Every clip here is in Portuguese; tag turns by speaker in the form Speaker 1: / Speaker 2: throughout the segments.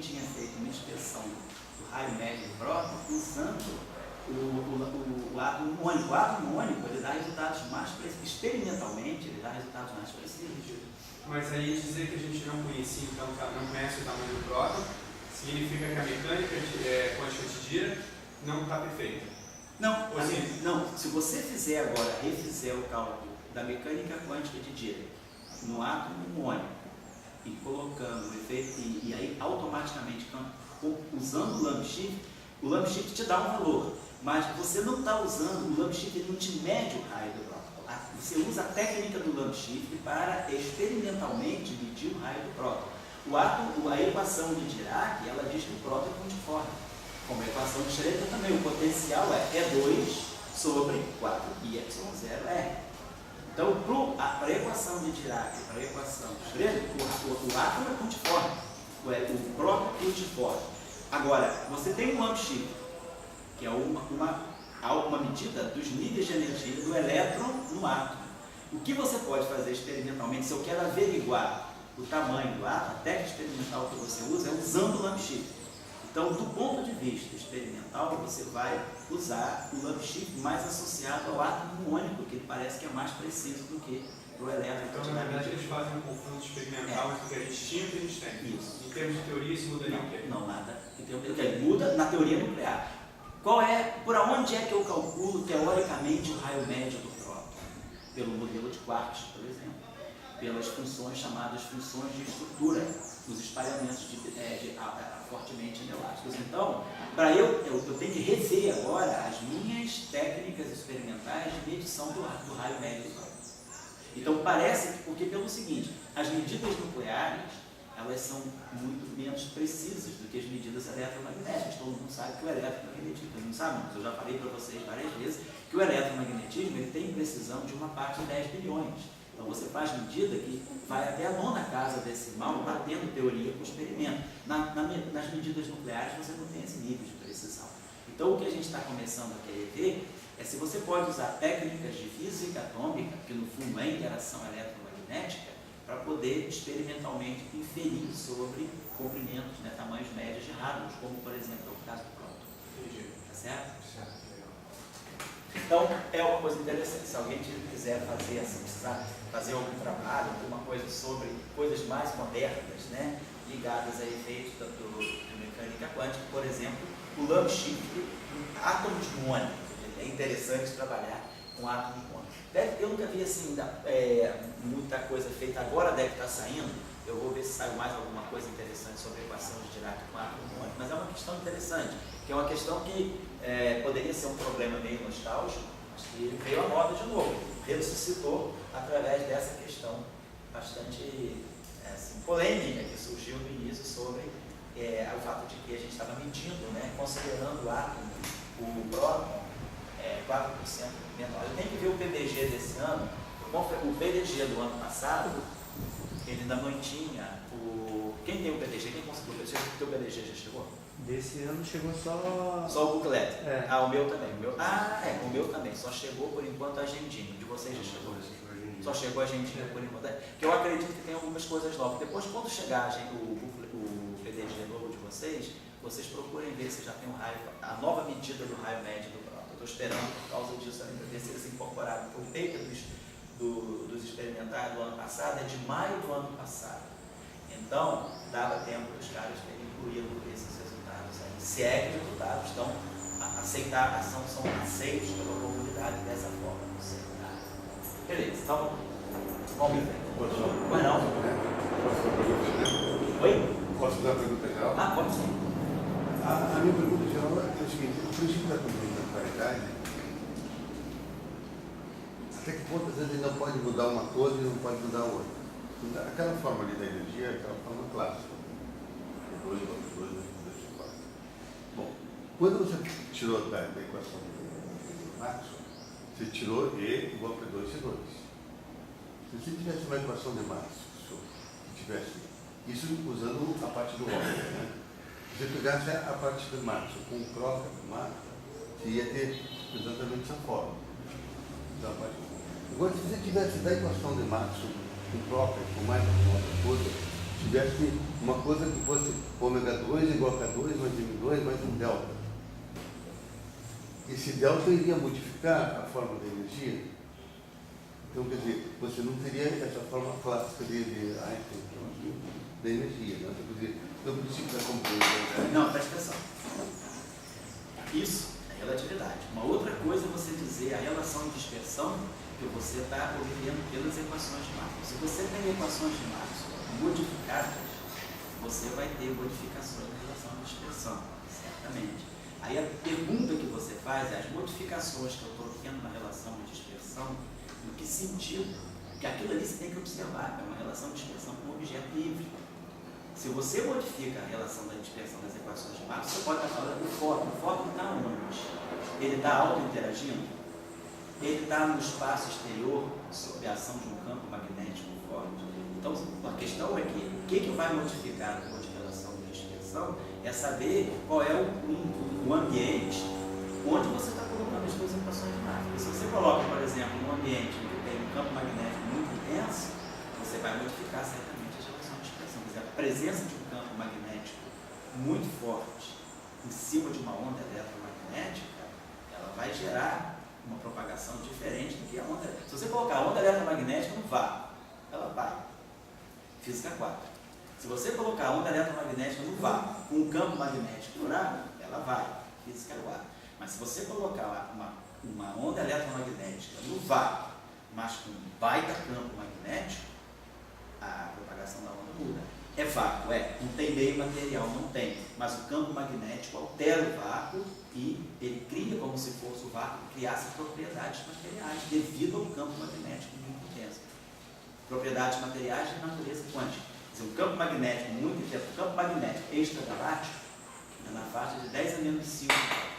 Speaker 1: tinha feito uma inspeção do raio médio do próton usando o átomo mônico. O átomo mônico, ele dá resultados mais precisos, experimentalmente, ele dá resultados mais precisos.
Speaker 2: Mas aí dizer que a gente não conhecia, então, não conhece o tamanho do próton, significa que a mecânica quântica de Dirac não está perfeita.
Speaker 1: Não, não, se você refizer o cálculo da mecânica quântica de Dirac no átomo mônico e colocando o efeito, e aí automaticamente usando o lamp shift te dá um valor, mas você não está usando o lamp shift, ele não te mede o raio do próton. Você usa a técnica do lamp shift para experimentalmente medir o raio do próton. A equação de Dirac, ela diz que o próton é pontiforme. Como a equação de Schrödinger também, o potencial é E2 sobre 4πε0R. Então, para a equação de Dirac e para a equação de Schrödinger, o átomo é pontiforme, o próton é pontiforme. Agora, você tem um lamp shift, que é uma medida dos níveis de energia do elétron no átomo. O que você pode fazer experimentalmente, se eu quero averiguar o tamanho do átomo, a técnica experimental que você usa é usando o lamp shift. Então, do ponto de vista experimental, você vai usar o lamp shift mais associado ao átomo mônico, que parece que é mais preciso do que o elétron.
Speaker 2: Então, na verdade, eles fazem um confronto experimental entre o que a gente tinha e o que a gente tem.
Speaker 1: Isso.
Speaker 2: Em termos de teoria, isso mudaria o quê?
Speaker 1: Não, nada. Muda na teoria nuclear. Por onde é que eu calculo, teoricamente, o raio médio do próton? Pelo modelo de quartos, por exemplo. Pelas funções chamadas funções de estrutura, os espalhamentos fortemente inelásticos. Então, eu tenho que rever agora as minhas técnicas experimentais de medição do raio médio do próton. Então, parece que, porque pelo seguinte, as medidas nucleares, elas são muito menos precisas do que as medidas eletromagnéticas. Todo mundo sabe que o eletromagnetismo, não sabe, mas eu já falei para vocês várias vezes, que o eletromagnetismo ele tem precisão de uma parte de 10 bilhões. Então você faz medida que vai até a 9ª casa decimal, batendo teoria com experimento. Nas medidas nucleares você não tem esse nível de precisão. Então o que a gente está começando a querer ver é se você pode usar técnicas de física atômica, que no fundo é interação eletromagnética, para poder experimentalmente inferir sobre comprimentos, tamanhos médios de hadrons, como por exemplo é o caso do próton.
Speaker 2: Entendi.
Speaker 1: Tá certo?
Speaker 2: Certo.
Speaker 1: Então, é uma coisa interessante. Se alguém quiser fazer assim, precisar fazer algum trabalho, alguma coisa sobre coisas mais modernas, ligadas a efeitos de mecânica quântica, por exemplo, o lamp shift em átomos mônicos. É interessante trabalhar com átomos mônicos. Eu nunca vi assim, muita coisa feita, agora deve estar saindo. Eu vou ver se sai mais alguma coisa interessante sobre a equação de Dirac com átomo mônico. Mas é uma questão interessante, que é uma questão que poderia ser um problema meio nostálgico, mas que veio à moda de novo, ressuscitou através dessa questão bastante polêmica que surgiu no início sobre o fato de que a gente estava medindo, considerando o átomo, o próton, 4% menor. Eu tenho que ver o PDG desse ano. O PDG do ano passado, ele ainda não tinha quem tem o PDG? Quem conseguiu o PDG? O teu PDG já chegou?
Speaker 3: Desse ano chegou só...
Speaker 1: Só o booklet?
Speaker 3: É.
Speaker 1: O meu também. O meu também. Só chegou por enquanto a agendinha. De vocês já chegou? Só chegou a agendinha por enquanto. Que eu acredito que tem algumas coisas novas. Depois, quando chegar o PDG novo de vocês procurem ver se já tem a nova medida do raio médio do próton. Estou esperando por causa disso ainda ver se eles incorporaram. O paper dos experimentais do ano passado é de maio do ano passado. Então, dava tempo dos caras terem incluído esses resultados aí. Se é que os resultados são aceitos pela comunidade dessa forma. Não sei. Beleza, então, vamos ver. Pois não? Oi?
Speaker 4: Posso fazer uma pergunta geral?
Speaker 1: Pode sim.
Speaker 4: A minha pergunta geral é o seguinte: o princípio da complementaridade, até que ponto às vezes ele não pode mudar uma coisa e não pode mudar a outra? Aquela forma ali da energia é aquela forma clássica. 2, 2, 2, 2, 4. Bom, quando você tirou da equação do Maxwell, você tirou E igual para 2C2. Se você tivesse uma equação de Maxwell que tivesse isso usando a parte do homem, se você pegasse a parte do Maxwell com o próprio Maxwell, você ia ter exatamente essa forma. Agora, se você tivesse da equação de Maxwell com próprio, com mais alguma outra coisa, tivesse uma coisa que fosse ômega 2 igual a K2 mais M2 mais um delta. Esse delta iria modificar a forma da energia. Então, quer dizer, você não teria essa forma clássica de Einstein da energia. Né? Então, por isso que está compreendendo.
Speaker 1: Não, presta atenção. Isso é relatividade. Uma outra coisa é você dizer a relação de dispersão que você está obtendo pelas equações de Maxwell. Se você tem equações de Maxwell modificadas, você vai ter modificações na relação de dispersão, certamente. Aí a pergunta que você faz é as modificações que eu estou tendo na relação de dispersão, no que sentido? Porque aquilo ali você tem que observar, é uma relação de dispersão com um objeto livre. Se você modifica a relação da dispersão das equações de Maxwell, você pode estar falando do fóton. O fóton está onde? Ele está auto-interagindo? Ele está no espaço exterior, sob a ação de um campo magnético forte. Então, a questão é que o que vai modificar a relação de dispersão é saber qual é o ambiente onde você está colocando as suas equações de Maxwell. Se você coloca, por exemplo, um ambiente em que tem um campo magnético muito intenso, você vai modificar certamente as relações de dispersão. Quer dizer, a presença de um campo magnético muito forte em cima de uma onda eletromagnética, ela vai gerar uma propagação diferente do que a onda. Se você colocar a onda eletromagnética no vácuo, ela vai. Física 4. Se você colocar a onda eletromagnética no vácuo com um campo magnético durável, ela vai. Física 4. Mas se você colocar uma onda eletromagnética no vácuo, mas com um baita campo magnético, a propagação da onda muda. É vácuo, não tem meio material, não tem. Mas o campo magnético altera o vácuo e ele cria como se fosse o vácuo, criasse propriedades materiais devido ao campo magnético muito intenso. Propriedades materiais de natureza quântica. Quer dizer, um campo magnético muito intenso, um campo magnético extragaláctico é na faixa de 10 a menos 5 graus.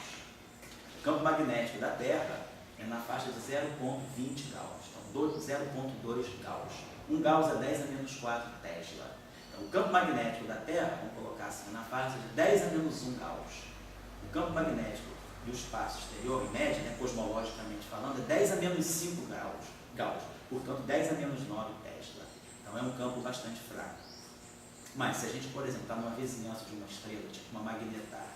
Speaker 1: O campo magnético da Terra é na faixa de 0,20 graus. Então, 0,2 graus. 1 Gauss é 10 a menos 4 Tesla. Então, o campo magnético da Terra, vamos colocar assim, na faixa de 10 a menos 1 Gauss. O campo magnético do espaço exterior, em média, cosmologicamente falando, é 10 a menos 5 Gauss. Portanto, 10 a menos 9 Tesla. Então, é um campo bastante fraco. Mas, se a gente, por exemplo, está numa vizinhança de uma estrela, tipo uma magnetar,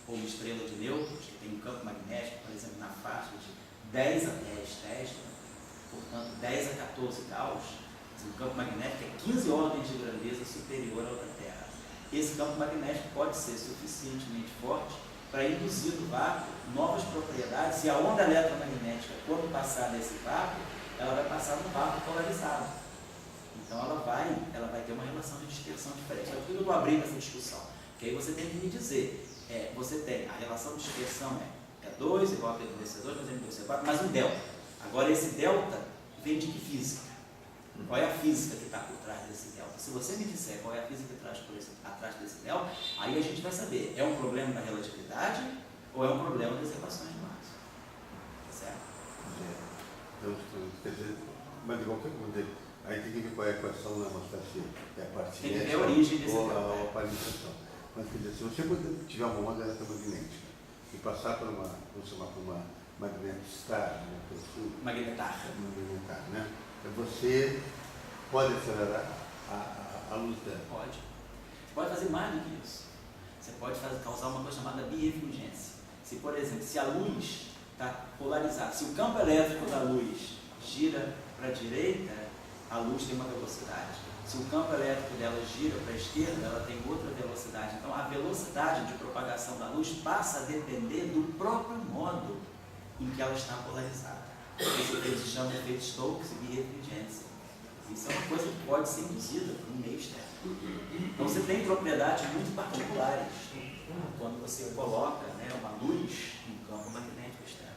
Speaker 1: ou uma estrela de nêutrons, que tem um campo magnético, por exemplo, na faixa de 10 a 10 Tesla, portanto, 10 a 14 Gauss, o campo magnético é 15 ordens de grandeza superior ao da Terra. Esse campo magnético pode ser suficientemente forte para induzir no vácuo novas propriedades, e a onda eletromagnética, quando passar nesse vácuo, ela vai passar no vácuo polarizado. Então ela vai ter uma relação de dispersão diferente. Só que eu estou abrindo essa discussão, que aí você tem que me dizer, você tem a relação de dispersão é 2 igual a P2C2 mais M2C4, mais um delta. Agora esse delta vem de que física? Qual é a física que está por trás desse delta? Se você me disser qual é a física que está atrás desse delta, aí a gente vai saber, é um problema da relatividade ou é um problema das equações de Maxwell. Tá certo?
Speaker 4: Então, quer dizer, mas de qualquer maneira, aí tem que ver qual é a equação na nossa é a parte
Speaker 1: tem que ver a origem desse
Speaker 4: ou
Speaker 1: delta.
Speaker 4: a paralisação. Mas quer dizer, se você tiver uma onda eletromagnética e passar por uma, vamos chamar, por uma magnetar,
Speaker 1: Magnetar,
Speaker 4: né? Você pode acelerar a luz dela.
Speaker 1: Pode. Você pode fazer mais do que isso. Você pode causar uma coisa chamada biefulgência. Se, por exemplo, se a luz está polarizada, se o campo elétrico da luz gira para a direita, a luz tem uma velocidade. Se o campo elétrico dela gira para a esquerda, ela tem outra velocidade. Então, a velocidade de propagação da luz passa a depender do próprio modo em que ela está polarizada. Isso que eles chamam de efeito Stokes e biefulgência. Isso é uma coisa que pode ser induzida por um meio externo. Então, você tem propriedades muito particulares quando você coloca uma luz no campo magnético externo.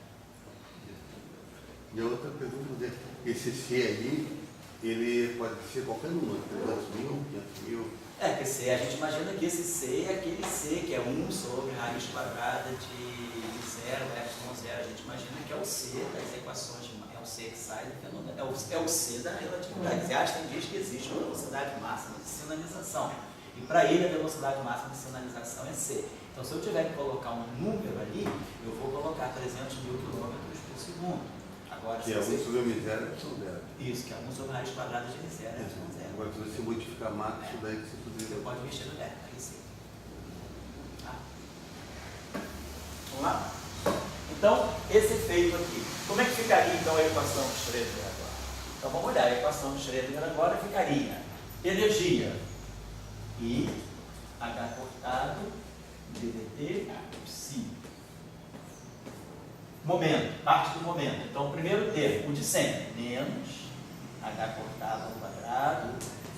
Speaker 4: E a outra pergunta é, esse C aí, ele pode ser qualquer número, 300 mil, 500 mil?
Speaker 1: Que C, a gente imagina que esse C é aquele C, que é 1 sobre raiz quadrada de 0, epsilon 0. A gente imagina que é o C das equações, é o C que sai do fenômeno, é o C da relatividade. Einstein diz que existe uma velocidade máxima de sinalização. E para ele a velocidade máxima de sinalização é C. Então, se eu tiver que colocar um número ali, eu vou colocar 300 mil quilômetros por segundo. Agora,
Speaker 4: Que é 1 sobre m0 são 0.
Speaker 1: Isso, que é 1 sobre a raiz quadrada de zero é zero.
Speaker 4: Agora, se você modificar max, isso daí que você
Speaker 1: Você
Speaker 4: poderia.
Speaker 1: pode mexer no delta, aí sim. Tá? Vamos lá? Então, esse efeito aqui. Como é que ficaria então a equação de Schrödinger agora? Então vamos olhar, a equação de Schrödinger agora ficaria energia I, H cortado, ddt, psi. Momento, parte do momento. Então o primeiro termo, o de sempre, menos H cortado ao quadrado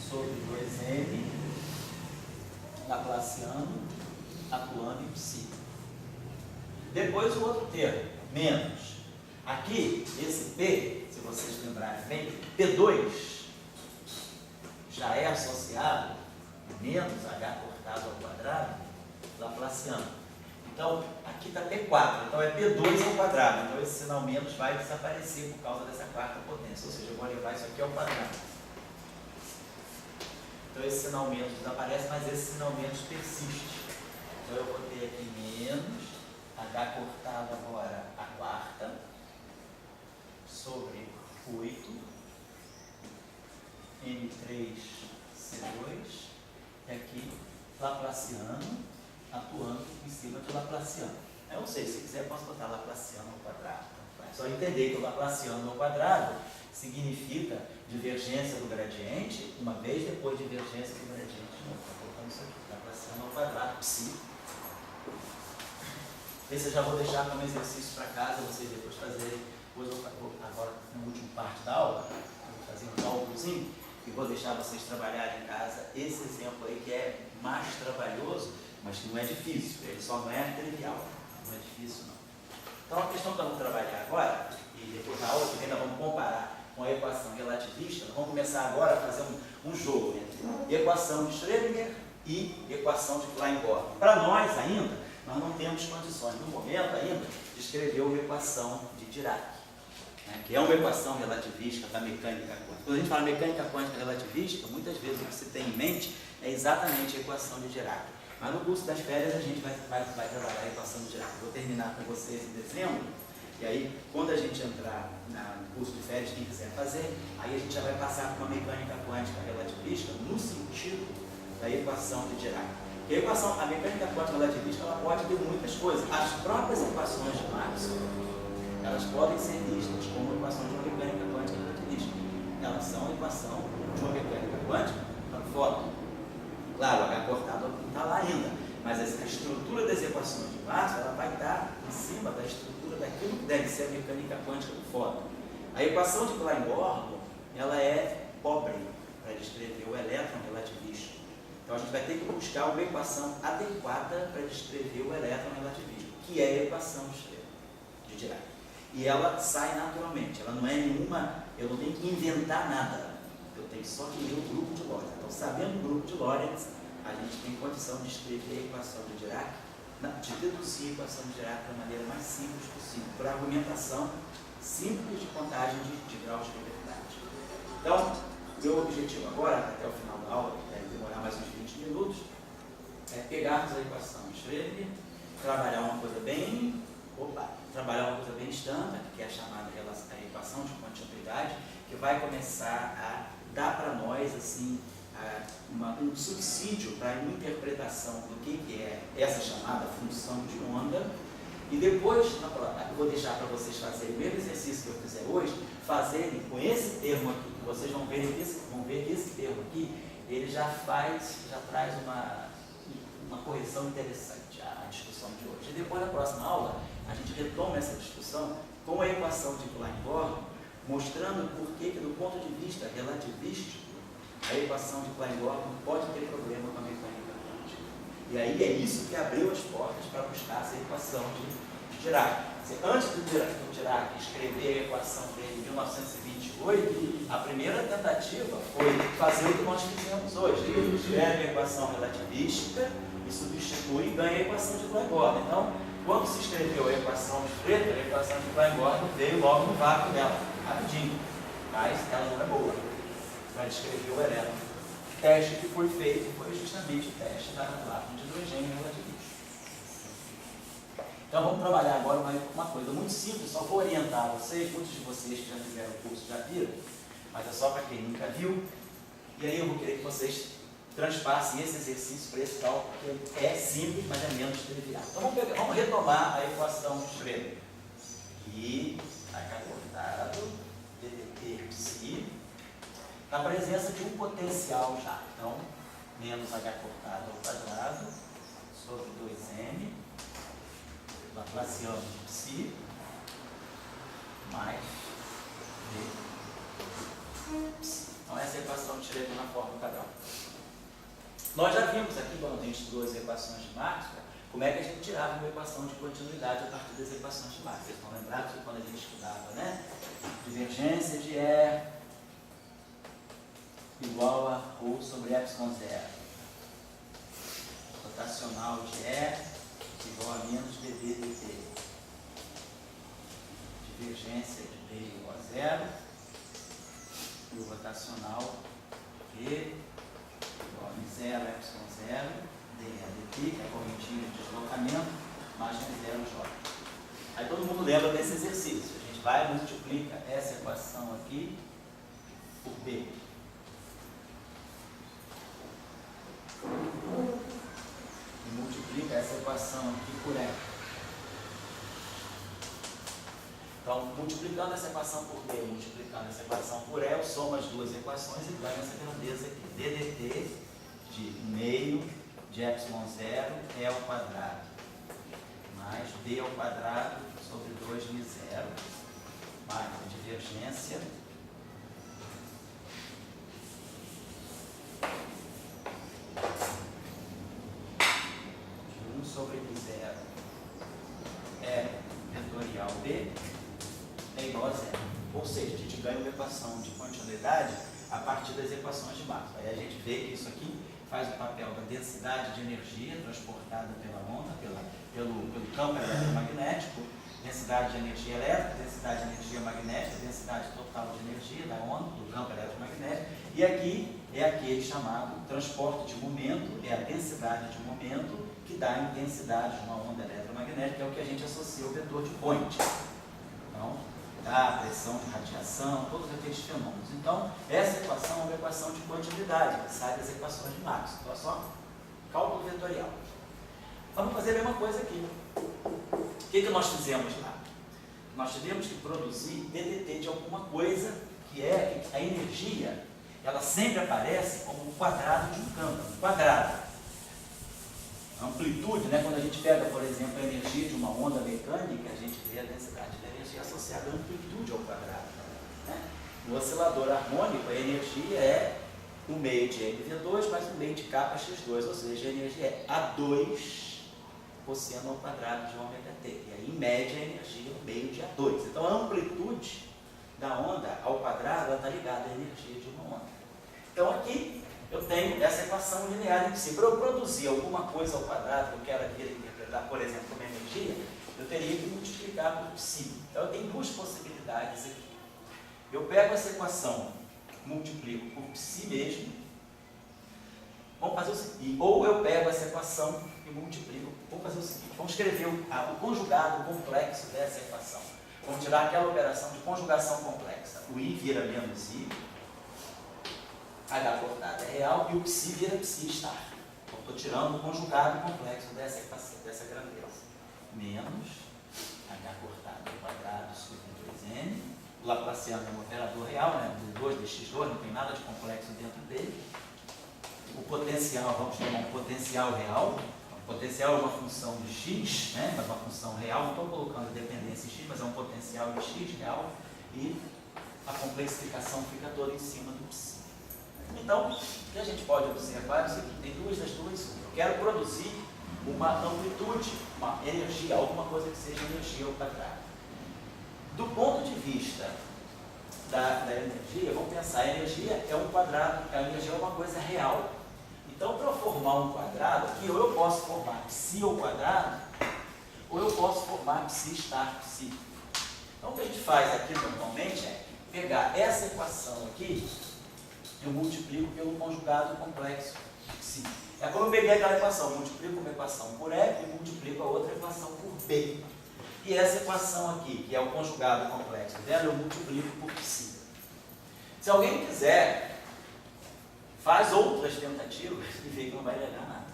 Speaker 1: sobre 2m, Laplaciano, atuando em psi. Depois o outro termo, menos. Aqui, esse P, se vocês lembrarem bem, P2 já é associado a menos H cortado ao quadrado, Laplaciano. Então, aqui está P4, então é P2 ao quadrado. Então, esse sinal menos vai desaparecer por causa dessa quarta potência. Ou seja, eu vou levar isso aqui ao quadrado. Então, esse sinal menos desaparece, mas esse sinal menos persiste. Então, eu vou ter aqui menos H cortado agora a quarta sobre 8 M3C2 e aqui Laplaciano atuando em cima de Laplaciano. Eu não sei, se quiser eu posso botar Laplaciano ao quadrado. É só entender que o Laplaciano ao quadrado significa divergência do gradiente, uma vez depois divergência do gradiente de novo. Estou colocando isso aqui, Laplaciano ao quadrado, psi. Esse eu já vou deixar como exercício para casa, vocês depois fazerem. Depois agora, na última parte da aula, vou fazer um cálculozinho e vou deixar vocês trabalharem em casa esse exemplo aí que é mais trabalhoso, mas que não é difícil, ele só não é trivial, não é difícil não. Então a questão que nós vamos trabalhar agora, e depois na aula que ainda vamos comparar com a equação relativista, vamos começar agora a fazer um jogo entre equação de Schrödinger e equação de Klein-Gordon. Para nós ainda, nós não temos condições, no momento ainda, de escrever uma equação de Dirac, né, que é uma equação relativista da mecânica quântica. Quando a gente fala mecânica quântica relativista, muitas vezes o que se tem em mente é exatamente a equação de Dirac. Mas no curso das férias a gente vai trabalhar a equação de Dirac. Vou terminar com vocês em dezembro, e aí quando a gente entrar no curso de férias, quem quiser fazer, aí a gente já vai passar por uma mecânica quântica relativista no sentido da equação de Dirac. E a mecânica quântica relativista ela pode ter muitas coisas. As próprias equações de Maxwell, elas podem ser vistas como equações de uma mecânica quântica relativista. Elas são a equação de uma mecânica quântica para o fóton. Claro, o H cortado não está lá ainda, mas a estrutura das equações de Maxwell ela vai estar em cima da estrutura daquilo que deve ser a mecânica quântica do fóton. A equação de Klein-Gordon ela é pobre para descrever o elétron relativista. Então a gente vai ter que buscar uma equação adequada para descrever o elétron relativismo, que é a equação de Dirac. E ela sai naturalmente, ela não é nenhuma, eu não tenho que inventar nada, eu tenho só que ler o grupo de Lorentz. Então, sabendo o grupo de Lorentz, a gente tem condição de escrever a equação de Dirac, de deduzir a equação de Dirac da maneira mais simples possível, por argumentação simples de contagem de graus de liberdade. Então, meu objetivo agora, até o final da aula, que deve demorar mais uns 20 minutos, é pegarmos a equação de Schrödinger, trabalhar uma coisa bem standard, que é a chamada a equação de continuidade, que vai começar a dar para nós assim, um subsídio para a interpretação do que é essa chamada função de onda. E depois, eu vou deixar para vocês fazerem o mesmo exercício que eu fizer hoje, fazerem com esse termo aqui, que vocês vão ver que esse termo aqui, ele já traz uma correção interessante à discussão de hoje. E depois, na próxima aula, a gente retoma essa discussão com a equação de Klein-Gordon, mostrando por que, do ponto de vista relativístico, a equação de Klein-Gordon pode ter problema com a mecânica quântica. E aí é isso que abriu as portas para buscar essa equação de Dirac. Antes do Dirac escrever a equação dele em 1928, a primeira tentativa foi fazer o que nós fizemos hoje. Ele escreve a equação relativística e substitui e ganha a equação de Klein-Gordon. Então, quando se escreveu a equação de Schrödinger, a equação de Klein-Gordon veio logo no vácuo dela, rapidinho. Mas ela não é boa para descrever o elétron. O teste que foi feito foi justamente o teste da átomo de hidrogênio relativista. Então vamos trabalhar agora uma coisa muito simples, só vou orientar vocês, muitos de vocês que já fizeram o curso já viram, mas é só para quem nunca viu. E aí eu vou querer que vocês transpassem esse exercício para esse cálculo, porque é simples, mas é menos trivial. Então vamos retomar a equação de Schrödinger. E H cortado, ddt psi, na presença de um potencial já. Então, menos H cortado ao quadrado, sobre 2m, Laplaciano de psi, mais d psi. Então, essa é a equação de Schrödinger na forma padrão. Nós já vimos aqui, quando a gente estudou as equações de Maxwell, como é que a gente tirava uma equação de continuidade a partir das equações de Maxwell. Vocês estão lembrados que quando a gente estudava, né? Divergência de E igual a ρ sobre ε0. Rotacional de E igual a menos dv dt. Divergência de B igual a 0. E o rotacional de igual a 0, ε0, dT, que é a correntinha de deslocamento, mais 0J. Aí todo mundo lembra desse exercício. A gente vai e multiplica essa equação aqui por B. E multiplica essa equação aqui por E. Então, multiplicando essa equação por B, multiplicando essa equação por E, eu somo as duas equações e ganho essa grandeza aqui. ddt de meio de ε0 E ao quadrado, mais B ao quadrado sobre 2μ0, mais a divergência de 1 sobre μ0 é vetorial B é igual a 0. Ou seja, a gente ganha uma equação de continuidade a partir das equações de Maxwell. Aí a gente vê que isso aqui faz o papel da densidade de energia transportada pela onda, pelo campo eletromagnético, densidade de energia elétrica, densidade de energia magnética, densidade total de energia da onda, do campo eletromagnético. E aqui é aquele chamado transporte de momento, é a densidade de momento que dá a intensidade de uma onda eletromagnética, que é o que a gente associa ao vetor de Point. Então, a pressão de radiação, todos aqueles fenômenos. Então, essa equação é uma equação de continuidade, que sai das equações de Maxwell. Então, é só cálculo vetorial. Vamos fazer a mesma coisa aqui. O que nós fizemos lá? Nós tivemos que produzir ddt de alguma coisa, que é que a energia, ela sempre aparece como um quadrado de um campo, um quadrado. A amplitude, né? Quando a gente pega, por exemplo, a energia de uma onda mecânica, a gente vê a densidade da energia associada à amplitude ao quadrado. Né? No oscilador harmônico, a energia é o meio de mv2 mais o meio de kx2, ou seja, a energia é A2 cosseno ao quadrado de ômega t. E aí, em média, a energia é o meio de A2. Então, a amplitude da onda ao quadrado está ligada à energia de uma onda. Então, aqui eu tenho essa equação linear em si. Para eu produzir alguma coisa ao quadrado que eu quero aqui interpretar, por exemplo, como energia, eu teria que multiplicar por psi. Então, eu tenho duas possibilidades aqui. Eu pego essa equação, multiplico por psi mesmo. Vamos fazer o seguinte. Ou eu pego essa equação e multiplico. Vamos fazer o seguinte. Vamos escrever o conjugado complexo dessa equação. Vamos tirar aquela operação de conjugação complexa. O I vira menos I. H cortado é real e o psi vira psi estar. Então, estou tirando o conjugado complexo dessa equação, dessa grandeza. Menos H cortado ao quadrado sobre 2n. O Laplaciano é um operador real, né? D2, dx2, não tem nada de complexo dentro dele. O potencial, vamos chamar um potencial real. O potencial é uma função de x, né? Mas uma função real. Não estou colocando dependência em x, mas é um potencial de x real. E a complexificação fica toda em cima do psi. Então, o que a gente pode observar é o seguinte, tem duas das duas. Eu quero produzir uma amplitude, uma energia, alguma coisa que seja energia ao quadrado. Do ponto de vista da energia, vamos pensar, a energia é um quadrado, a energia é uma coisa real. Então, para eu formar um quadrado aqui, ou eu posso formar psi ao quadrado, ou eu posso formar psi estar psi. Então, o que a gente faz aqui normalmente é pegar essa equação aqui, eu multiplico pelo conjugado complexo psi. É como eu peguei aquela equação, multiplico uma equação por E e multiplico a outra equação por B. E essa equação aqui, que é o conjugado complexo dela, eu multiplico por psi. Se alguém quiser, faz outras tentativas e vê que não vai levar nada.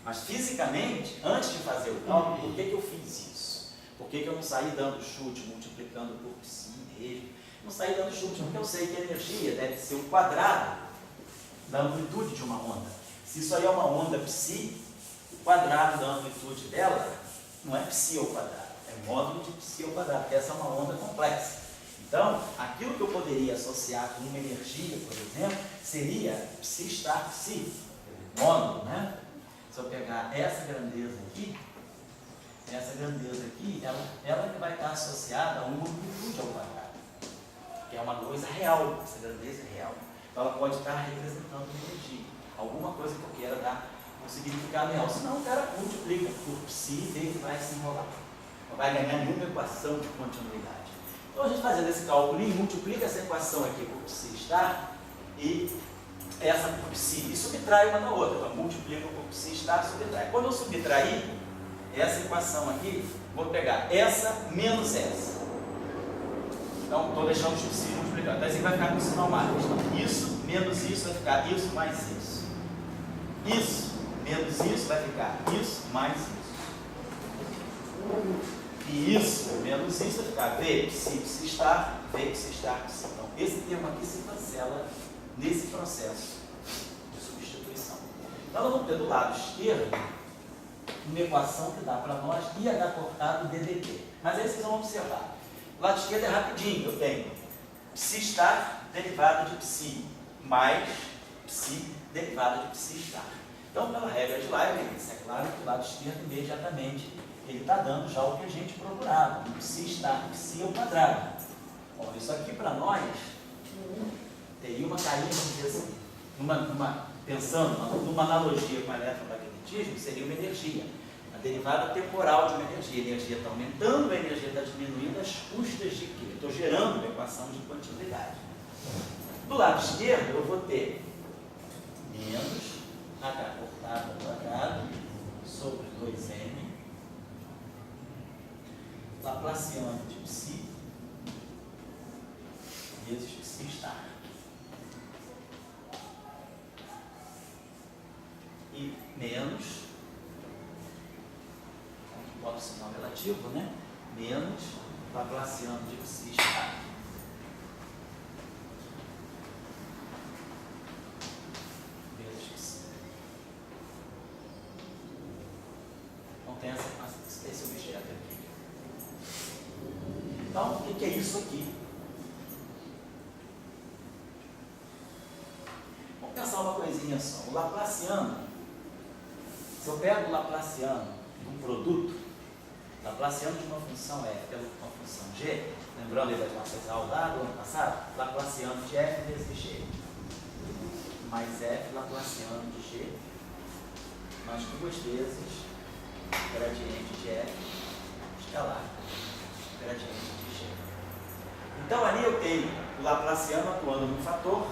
Speaker 1: Mas fisicamente, antes de fazer o cálculo, por que eu fiz isso? Por que eu não saí dando chute, multiplicando por psi mesmo? Não saí dando chute porque eu sei que a energia deve ser o quadrado da amplitude de uma onda. Se isso aí é uma onda psi, o quadrado da amplitude dela não é psi ao quadrado, é módulo de psi ao quadrado, porque essa é uma onda complexa. Então, aquilo que eu poderia associar com uma energia, por exemplo, seria psi estar psi, módulo, né? Se eu pegar essa grandeza aqui, ela que vai estar associada a uma amplitude ao quadrado, que é uma coisa real, essa grandeza é real. Então, ela pode estar representando uma energia, alguma coisa que eu queira dar um significado real. Senão, o cara multiplica por psi e vê que vai se enrolar. Não vai ganhar nenhuma equação de continuidade. Então, a gente fazendo esse cálculo, multiplica essa equação aqui por psi estar e essa por psi, e subtrai uma da outra. Então, multiplica por psi estar, subtrai. Quando eu subtrair essa equação aqui, vou pegar essa menos essa. Então, estou deixando os psi multiplicando. Então, esse aqui vai ficar com o sinal mais. Então, isso menos isso vai ficar isso mais isso. Isso menos isso vai ficar isso mais isso. E isso menos isso vai ficar V, psi estar, V, psi estar, psi. Então, esse termo aqui se cancela nesse processo de substituição. Então, nós vamos ter do lado esquerdo uma equação que dá para nós IH cortado ddt. Mas aí vocês vão observar. O lado esquerdo é rapidinho, eu tenho psi estar derivada de psi, mais psi derivada de psi estar. Então, pela regra de Leibniz, é claro que o lado esquerdo imediatamente ele está dando já o que a gente procurava, psi estar, psi ao quadrado. Bom, isso aqui para nós teria uma carinha, vamos dizer assim, pensando numa analogia com o eletromagnetismo, seria uma energia. A derivada temporal de uma energia. A energia está aumentando, a energia está diminuindo, às custas de quê? Eu estou gerando uma equação de continuidade. Do lado esquerdo, eu vou ter menos H cortado ao quadrado sobre 2m, laplaciano de psi vezes psi estar. E menos, bota o sinal relativo, né? Menos laplaciano de psi estar. Vezes psi. Então tem esse objeto aqui. Então, o que é isso aqui? Vamos pensar uma coisinha só. O laplaciano, se eu pego o laplaciano de um produto, laplaciano de uma função f pela uma função g, lembrando aí das nossas aulas lá do ano passado, laplaciano de f vezes g, mais f laplaciano de g, mais 2 vezes gradiente de f escalar, gradiente de g. Então ali eu tenho o laplaciano atuando num fator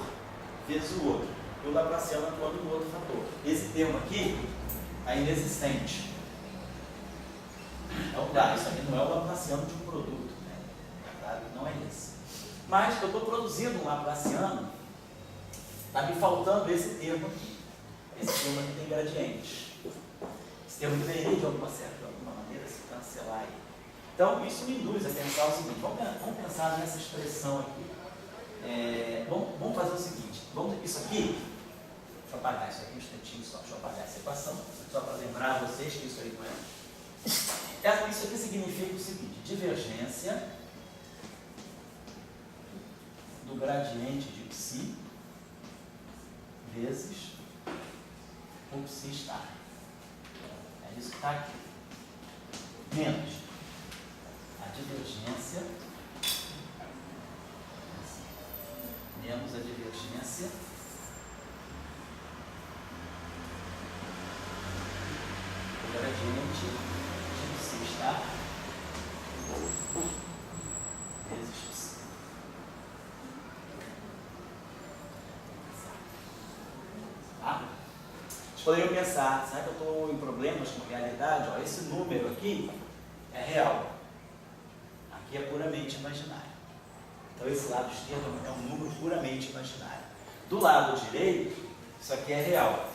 Speaker 1: vezes o outro, e o laplaciano atuando no outro fator. Esse termo aqui é inexistente. Então, claro, isso aqui não é o laplaciano de um produto, né? Claro, não é esse. Mas eu estou produzindo um laplaciano, está me faltando esse termo aqui. Esse termo aqui tem gradientes. Esse termo deveria, de alguma maneira, se cancelar aí. Então, isso me induz a pensar o seguinte, vamos pensar nessa expressão aqui. Vamos fazer o seguinte, isso aqui, deixa eu apagar isso aqui um instantinho só, deixa eu apagar essa equação, só para lembrar a vocês que isso aí não é. Isso aqui significa o seguinte, divergência do gradiente de psi vezes o psi estar. É isso que está aqui. Menos a divergência, menos a divergência do gradiente de psi estar vezes psi. Tá? poderiam pensar, será que eu estou em problemas com realidade? Ó, esse número aqui é real. Aqui é puramente imaginário. Então esse lado esquerdo é um número puramente imaginário. Do lado direito, isso aqui é real.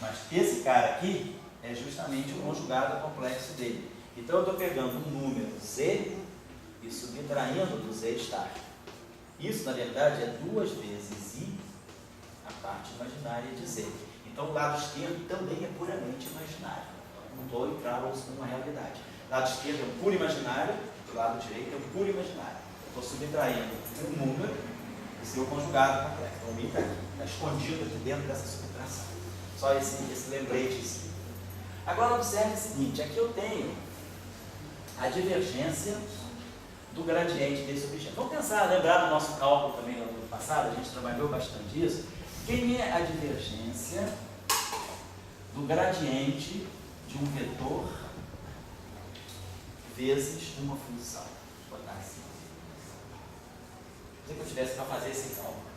Speaker 1: Mas esse cara aqui é justamente o conjugado complexo dele. Então eu estou pegando um número Z e subtraindo do Z estar. Isso, na verdade, é 2 vezes I, a parte imaginária de Z. Então o lado esquerdo também é puramente imaginário. Não estou entrando numa realidade. O lado esquerdo é um puro imaginário, o lado direito é um puro imaginário. Estou subtraindo um número e seu conjugado complexo. Então o I está aqui, está escondido aqui dentro dessa subtração. Só esse lembrete. Agora observe o seguinte, aqui eu tenho a divergência do gradiente desse objeto. Vamos pensar, lembrar do nosso cálculo também lá no passado, a gente trabalhou bastante isso. Quem é a divergência do gradiente de um vetor vezes uma função? Vou botar assim. Se eu tivesse para fazer esse cálculo.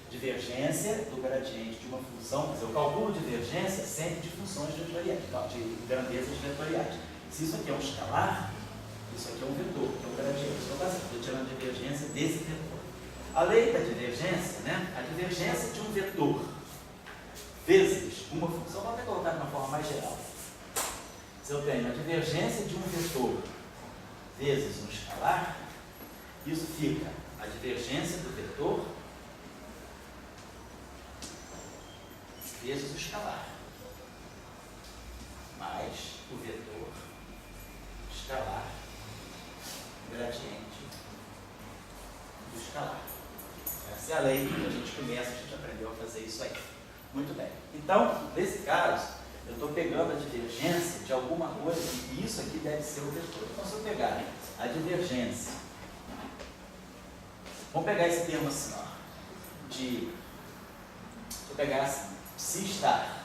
Speaker 1: Divergência do gradiente de uma função, quer dizer, eu calculo divergência sempre de funções vetoriais, de grandezas vetoriais. Se isso aqui é um escalar, isso aqui é um vetor, que é um gradiente. Estou tirando a divergência desse vetor. A lei da divergência, né? A divergência de um vetor vezes uma função, vou até colocar de uma forma mais geral. Se eu tenho a divergência de um vetor vezes um escalar, isso fica a divergência do vetor vezes o escalar, mais o vetor escalar gradiente do escalar. Essa é a lei que a gente aprendeu a fazer isso aí. Muito bem. Então, nesse caso, eu estou pegando a divergência de alguma coisa e isso aqui deve ser o vetor. Então, se eu pegar a divergência, vamos pegar esse termo assim, ó, se eu pegar assim, psi estar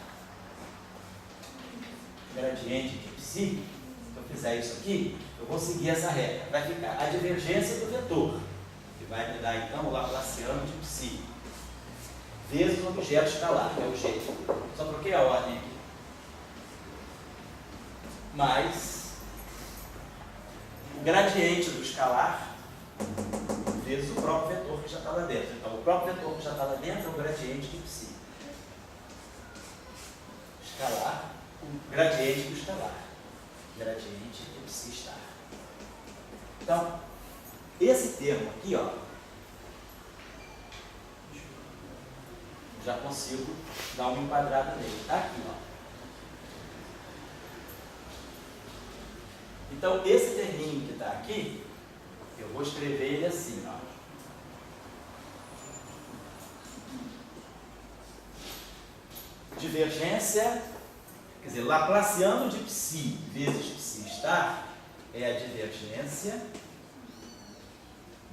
Speaker 1: gradiente de psi, se eu fizer isso aqui, eu vou seguir essa regra. Vai ficar a divergência do vetor, que vai me dar então o laplaciano de psi, vezes o objeto escalar, que é o G. Só troquei a ordem aqui. Mais o gradiente do escalar vezes o próprio vetor que já está lá dentro. Então, o próprio vetor que já está lá dentro é o gradiente de psi. Escalar, o gradiente do escalar. Gradiente de psi estar. Então, esse termo aqui, ó, já consigo dar uma enquadrada nele. Está aqui, ó. Então, esse terminho que está aqui, eu vou escrever ele assim, ó. Divergência, quer dizer, laplaciano de psi vezes psi estar é a divergência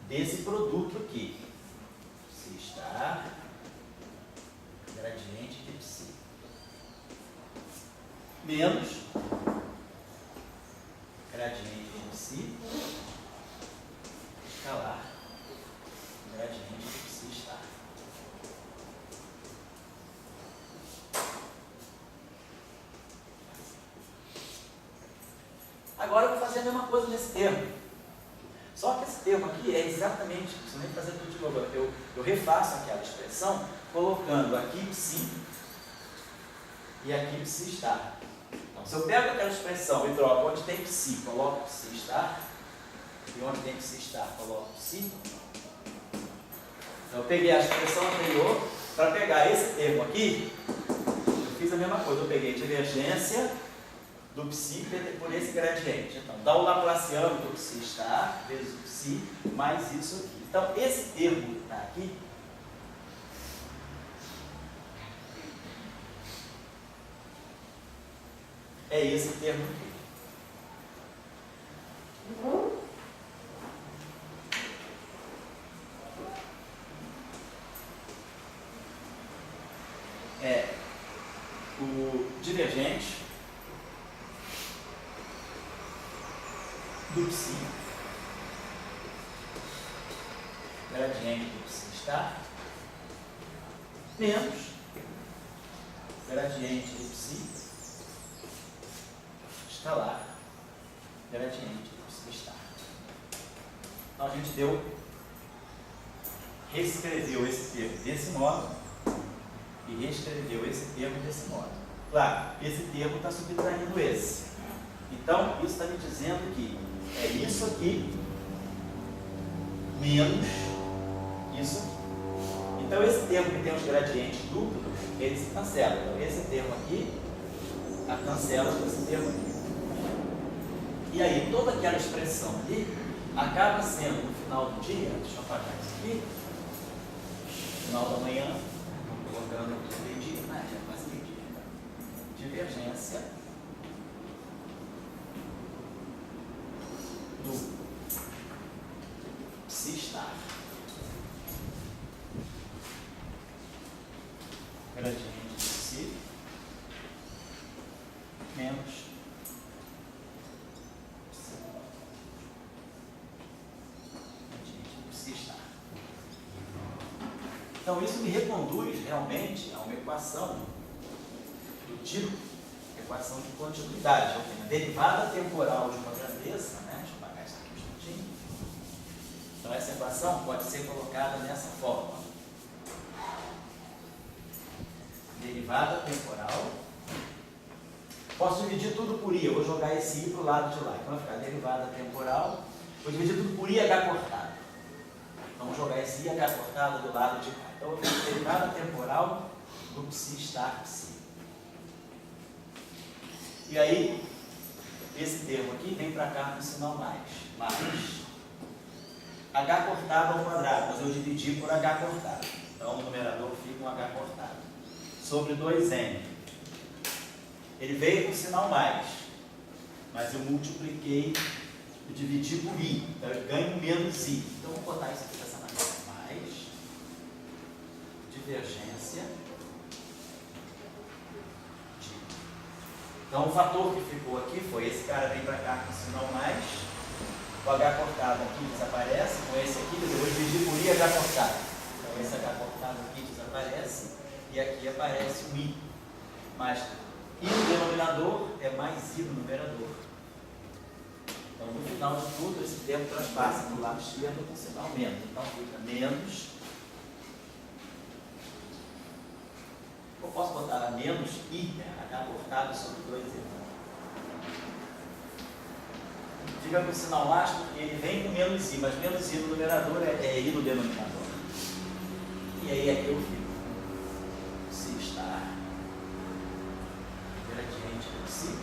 Speaker 1: desse produto aqui. Psi estar, gradiente de psi. Menos gradiente de psi, escalar, gradiente de psi estar. Agora eu vou fazer a mesma coisa nesse termo. Só que esse termo aqui é exatamente, se nem fazer tudo de novo, eu refaço aquela expressão colocando aqui psi e aqui psi estar. Então, se eu pego aquela expressão e troco onde tem psi, coloco psi estar, e onde tem psi estar, coloco psi. Então, eu peguei a expressão anterior, para pegar esse termo aqui, eu fiz a mesma coisa, eu peguei divergência do psi por esse gradiente. Então, dá o laplaciano do psi estar, vezes o psi, mais isso aqui. Então, esse termo que está aqui, é esse termo aqui. É o divergente do psi, gradiente do psi estar, menos gradiente de psi escalar, gradiente de psi estar. Então a gente reescreveu esse termo desse modo e reescreveu esse termo desse modo. Claro, esse termo está subtraindo esse. Então, isso está me dizendo que é isso aqui menos isso aqui. Então, esse termo que tem os gradientes duplos, ele se cancela. Então, esse termo aqui cancela com esse termo aqui. E aí, toda aquela expressão ali acaba sendo, no final do dia, deixa eu apagar isso aqui, no final da manhã, colocando aqui meio-dia, já é quase meio-dia, divergência do psi estar. Gradiente de psi menos psi. Gradiente de psi estar. Então isso me reconduz realmente a uma equação do tipo equação de continuidade. Eu tenho a derivada temporal de uma grandeza, né? Deixa eu apagar isso aqui um instantinho. Então essa equação pode ser colocada dessa forma. Derivada temporal. Posso dividir tudo por I, eu vou jogar esse I para o lado de lá. Então vai ficar derivada temporal. Vou dividir tudo por IH cortado. Então vou jogar esse IH cortado do lado de cá. Então eu tenho derivada temporal do psi estar psi. E aí, esse termo aqui vem para cá com sinal mais. H cortado ao quadrado, mas eu dividi por H cortado. Então, no numerador fica um H cortado. Sobre 2N. Ele veio com sinal mais, mas eu multipliquei, eu dividi por I. Então, eu ganho menos I. Então, vou botar isso aqui dessa maneira. Mais divergência de. Então, o fator que ficou aqui foi esse cara vem para cá com sinal mais, o H cortado aqui desaparece, com esse aqui, eu vou dividir por I H cortado. Então, esse H cortado aqui desaparece e aqui aparece o I. Mas I no denominador é mais I no numerador. Então, no final de tudo, esse termo transpassa no lado esquerdo com sinal menos. Então, fica menos. Eu posso botar menos I, H cortado sobre 2I. Fica com sinal mais porque ele vem com menos I, mas menos I no numerador é I no denominador. E aí aqui eu fico. Psi estar. Gradiente do psi.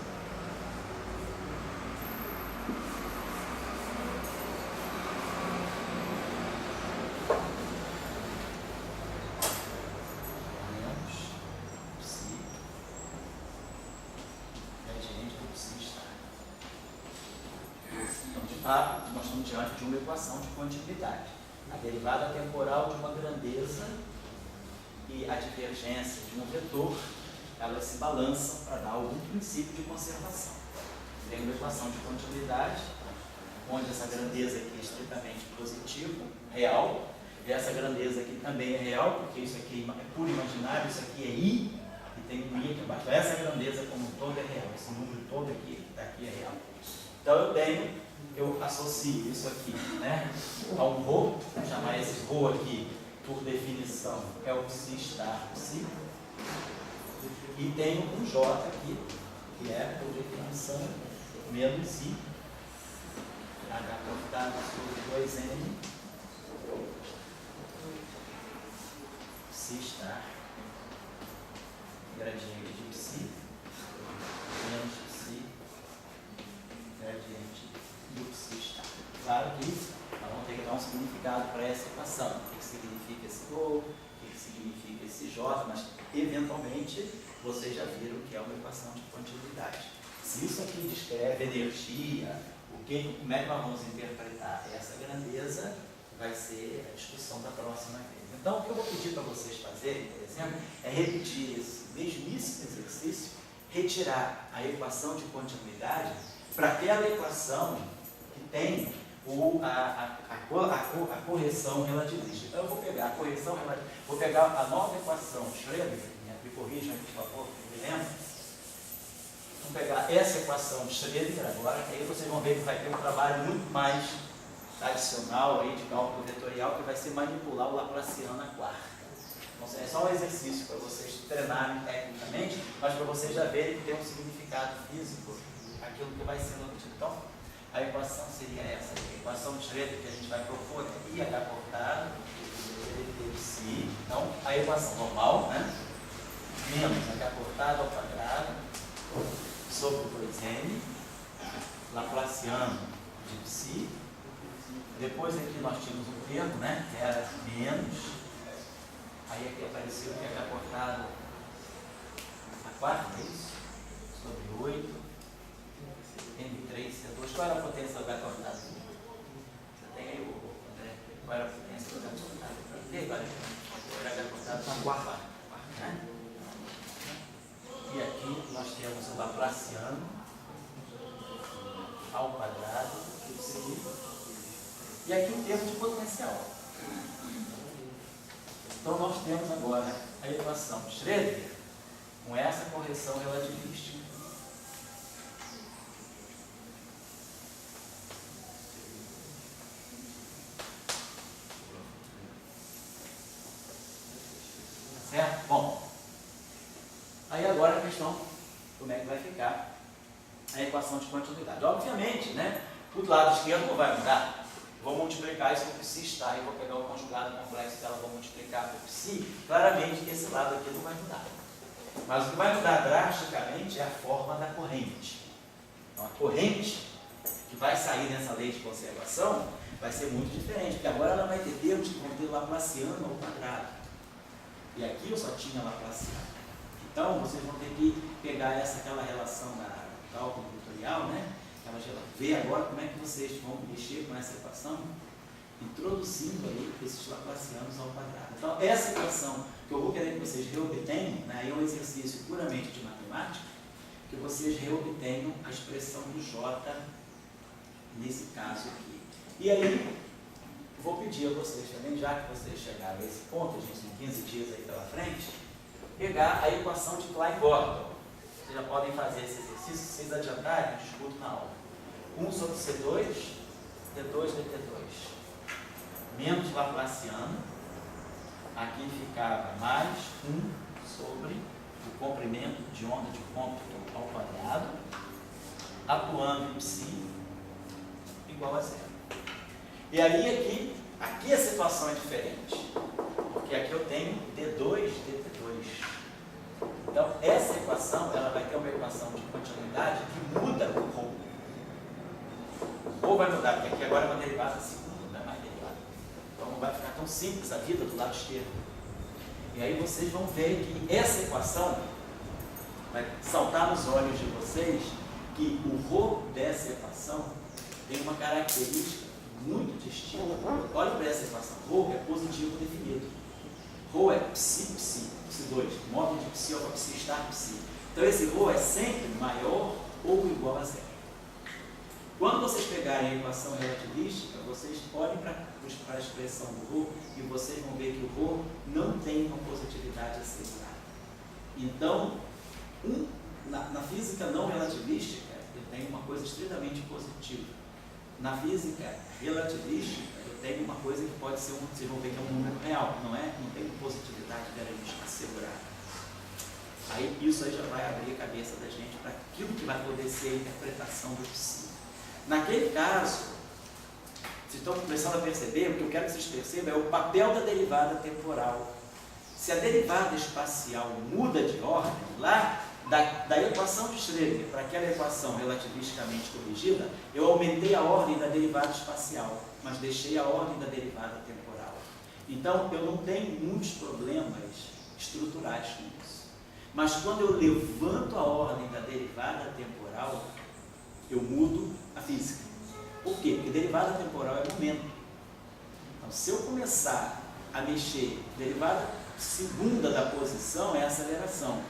Speaker 1: Nós estamos diante de uma equação de continuidade. A derivada temporal de uma grandeza e a divergência de um vetor, elas se balançam para dar algum princípio de conservação. Tem uma equação de continuidade, onde essa grandeza aqui é estritamente positivo, real, e essa grandeza aqui também é real, porque isso aqui é puro imaginário, isso aqui é I, e tem um I aqui embaixo. Então, essa grandeza como um todo é real, esse número todo aqui, que está aqui é real. Então eu associo isso aqui, né, a um ρ, vou chamar esse ρ aqui, por definição, é o psi estar psi, e tenho um J aqui, que é, por definição, menos I, H cortado sobre 2N, psi estar, gradiente de psi, menos psi, gradiente do psi estar. Claro que nós vamos ter que dar um significado para essa equação. O que significa esse ρ, o que significa esse J, mas eventualmente vocês já viram que é uma equação de continuidade. Se isso aqui descreve energia, como é que nós vamos interpretar essa grandeza, vai ser a discussão da próxima vez. Então, o que eu vou pedir para vocês fazerem, por exemplo, é repetir esse mesmíssimo exercício, retirar a equação de continuidade para aquela equação que tem a correção relativista. Então, eu vou pegar a correção relativista, vou pegar a nova equação Schrödinger, minha corrijam aqui, por favor, me lembro. Vamos pegar essa equação de Schrödinger agora, que aí vocês vão ver que vai ter um trabalho muito mais adicional aí de cálculo vetorial, que vai ser manipular o Laplaciano à quarta. Então, é só um exercício para vocês treinarem tecnicamente, mas para vocês já verem que tem um significado físico aquilo que vai sendo obtido. Então, a equação seria essa, a equação de Schrödinger que a gente vai propor é IH cortado, psi. Então, a equação normal, né? Menos H cortado ao quadrado sobre 2n, Laplaciano de psi. Depois aqui nós tínhamos um termo, né? Que era menos. Aí aqui apareceu que H cortado a quarta, é isso? Sobre 8. N3, C2. Qual era a potência do H cortado? Você tem aí o André? Qual era a potência do H cortado? E agora? O H cortado na quarta, né? E aqui nós temos o Laplaciano ao quadrado, e aqui o termo de potencial. Então nós temos agora a equação de Schrödinger com essa correção relativística. Certo? Bom, aí agora a questão, como é que vai ficar a equação de continuidade? Obviamente, né, o lado esquerdo não vai mudar. Vou multiplicar isso por psi está, e vou pegar o conjugado complexo dela, vou multiplicar por psi. Claramente, esse lado aqui não vai mudar. Mas o que vai mudar drasticamente é a forma da corrente. Então, a corrente que vai sair nessa lei de conservação vai ser muito diferente, porque agora ela vai ter termos que vão ter Laplaciano ao quadrado. E aqui eu só tinha Laplaciano. Então, vocês vão ter que pegar aquela relação da cálculo vetorial, né? Ver agora como é que vocês vão mexer com essa equação, introduzindo aí esses Laplacianos ao quadrado. Então, essa equação que eu vou querer que vocês reobtenham, né, é um exercício puramente de matemática, que vocês reobtenham a expressão do J nesse caso aqui. E aí, vou pedir a vocês também, já que vocês chegaram a esse ponto, a gente tem 15 dias aí pela frente, pegar a equação de Klein-Gordon. Vocês já podem fazer esse exercício, se vocês adiantarem, eu discuto na aula. 1 sobre C2, D2 dt2. Menos Laplaciano. Aqui ficava mais 1 sobre o comprimento de onda de cômputo ao quadrado, atuando em psi, igual a zero. E aí aqui essa equação é diferente, porque aqui eu tenho D2 dt2. Então, essa equação, ela vai ter uma equação de continuidade que muda o ρ. O ρ vai mudar, porque aqui agora é uma derivada segunda, não é mais derivada. Então, não vai ficar tão simples a vida do lado esquerdo. E aí vocês vão ver que essa equação vai saltar nos olhos de vocês que o ρ dessa equação tem uma característica muito distinta. Olha para essa equação. ρ é positivo definido. ρ é psi, psi2, módulo de psi ou psi estar psi. Então esse ρ é sempre maior ou igual a zero. Quando vocês pegarem a equação relativística, vocês olhem para a expressão do ρ e vocês vão ver que o ρ não tem uma positividade assegurada. Então, na física não relativística, eu tenho uma coisa estritamente positiva. Na física relativística, eu tenho uma coisa que pode ser, vocês vão ver que é um número real, não tem positividade garantística assegurada. Aí isso aí já vai abrir a cabeça da gente para aquilo que vai poder ser a interpretação do psi. Naquele caso, vocês estão começando a perceber, o que eu quero que vocês percebam é o papel da derivada temporal. Se a derivada espacial muda de ordem, lá da equação de Schrödinger para aquela equação relativisticamente corrigida, eu aumentei a ordem da derivada espacial, mas deixei a ordem da derivada temporal. Então, eu não tenho muitos problemas estruturais com isso. Mas quando eu levanto a ordem da derivada temporal, eu mudo a física. Por quê? Porque derivada temporal é momento. Então, se eu começar a mexer, derivada segunda da posição é a aceleração.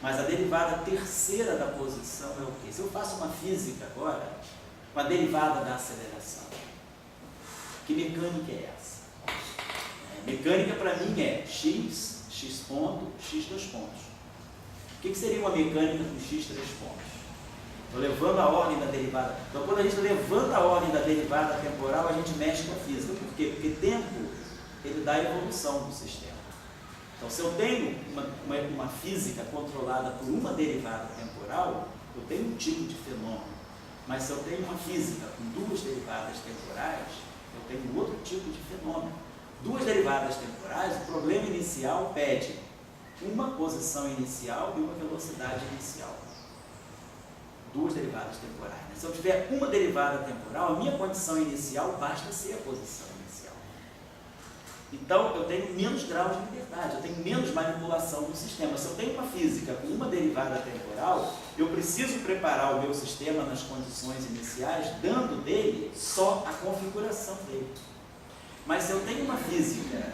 Speaker 1: Mas a derivada terceira da posição é o quê? Se eu faço uma física agora, com a derivada da aceleração, que mecânica é essa? Mecânica para mim é x x ponto, x 2 pontos. O que seria uma mecânica com x 3 pontos? Estou levando a ordem da derivada. Então, quando a gente levanta a ordem da derivada temporal, a gente mexe com a física. Por quê? Porque tempo, ele dá a evolução do sistema. Então, se eu tenho uma física controlada por uma derivada temporal, eu tenho um tipo de fenômeno. Mas se eu tenho uma física com duas derivadas temporais, eu tenho outro tipo de fenômeno. Duas derivadas temporais, o problema inicial pede uma posição inicial e uma velocidade inicial. Duas derivadas temporais. Se eu tiver uma derivada temporal, a minha condição inicial basta ser a posição inicial. Então, eu tenho menos grau de liberdade, eu tenho menos manipulação do sistema. Se eu tenho uma física com uma derivada temporal, eu preciso preparar o meu sistema nas condições iniciais, dando dele só a configuração dele. Mas se eu tenho uma física,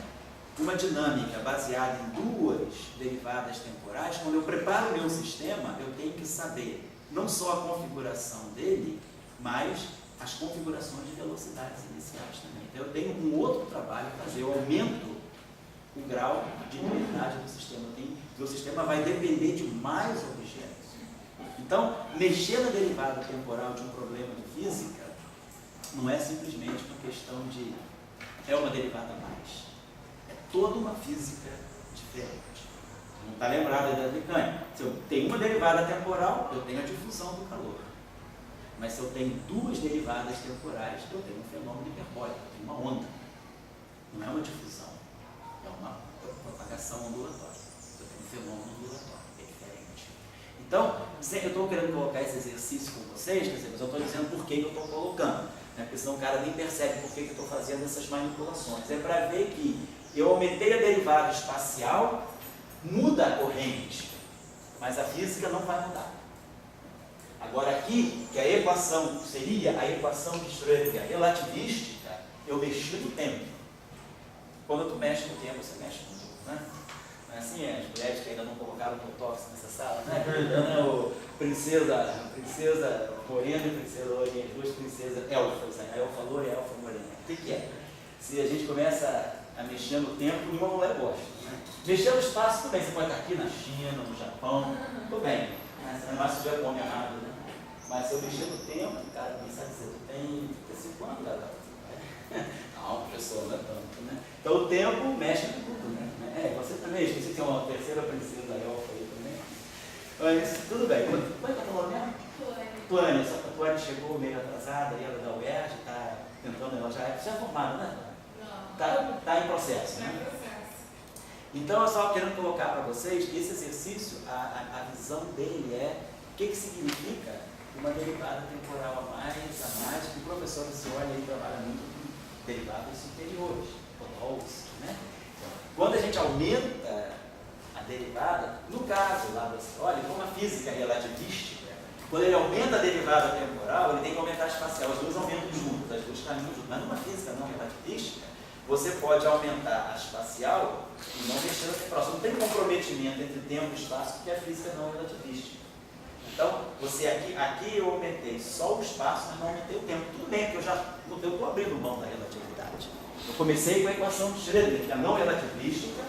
Speaker 1: uma dinâmica baseada em duas derivadas temporais, quando eu preparo o meu sistema, eu tenho que saber não só a configuração dele, mas as configurações de velocidades iniciais também. Então eu tenho um outro trabalho a fazer, eu aumento o grau de liberdade do sistema. O sistema vai depender de mais objetos. Então, mexer na derivada temporal de um problema de física não é simplesmente uma questão de é uma derivada a mais. É toda uma física diferente. Não está lembrado da mecânica. Se eu tenho uma derivada temporal, eu tenho a difusão do calor. Mas se eu tenho duas derivadas temporais, eu tenho um fenômeno hiperbólico, eu tenho uma onda. Não é uma difusão, é uma propagação ondulatória. Eu tenho um fenômeno ondulatório, é diferente. Então, eu estou querendo colocar esse exercício com vocês, quer dizer, mas eu estou dizendo por que eu estou colocando, né? Porque senão o cara nem percebe por que eu estou fazendo essas manipulações. É para ver que eu aumentei a derivada espacial, muda a corrente, mas a física não vai mudar. Agora aqui, que a equação seria a equação de Schrödinger relativística, eu mexi no tempo. Quando tu mexe no tempo, você mexe no tempo, né? Não é assim, as mulheres que ainda não colocaram botox nessa sala, né? O princesa morena e princesa loirinha, as duas princesas elfas, né? A elfa loira e a elfa morena. O que é? Se a gente começa a mexer no tempo, nenhuma mulher gosta, né? Mexer no espaço, tudo bem, você pode estar aqui na China, no Japão, tudo bem. Esse negócio já come errado, né? Mas se eu mexer no tempo, cara, quem sabe dizer, tu tem 5 anos, galera. Não, professor, não é tanto, né? Então o tempo mexe com tudo, né? Você também, você tem uma terceira princesa elfa aí também. Mas tudo bem. Como é que é o nome mesmo? Tuane. Só que a Tuane chegou meio atrasada, e ela da UERJ, está tentando, ela já é formada, né? Não. Está em processo, né? Então eu só quero colocar para vocês que esse exercício, a visão dele é o que significa uma derivada temporal a mais, que o professor Cioli aí trabalha muito com derivadas superiores, Podolsky, né? Então, quando a gente aumenta a derivada, no caso lá do Cioli, como a física relativística, quando ele aumenta a derivada temporal, ele tem que aumentar a espacial, as duas aumentam juntas, as duas caminham juntas, mas numa física não relativística, você pode aumentar a espacial e não mexer na temporal. Você não tem comprometimento entre tempo e espaço, porque a física não é relativística. Então, você aqui eu aumentei só o espaço, mas não aumentei o tempo. Tudo bem, porque eu estou abrindo mão da relatividade. Eu comecei com a equação de Schrödinger, que é não relativística,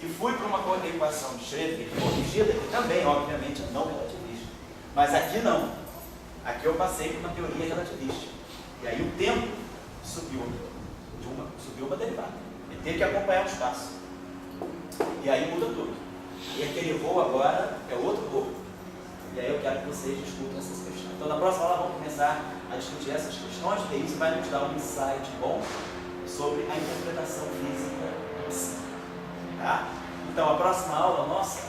Speaker 1: e fui para uma equação de Schrödinger corrigida, que também, obviamente, é não relativística. Mas aqui não. Aqui eu passei por uma teoria relativística. E aí o tempo subiu uma derivada. Ele teve que acompanhar o espaço. E aí muda tudo. E aquele voo agora é outro voo. E aí eu quero que vocês discutam essas questões. Então na próxima aula vamos começar a discutir essas questões, porque isso vai nos dar um insight bom sobre a interpretação física em si. Tá? Então a próxima aula nossa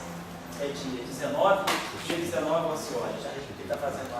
Speaker 1: é dia 19, o Cioli, já a gente está fazendo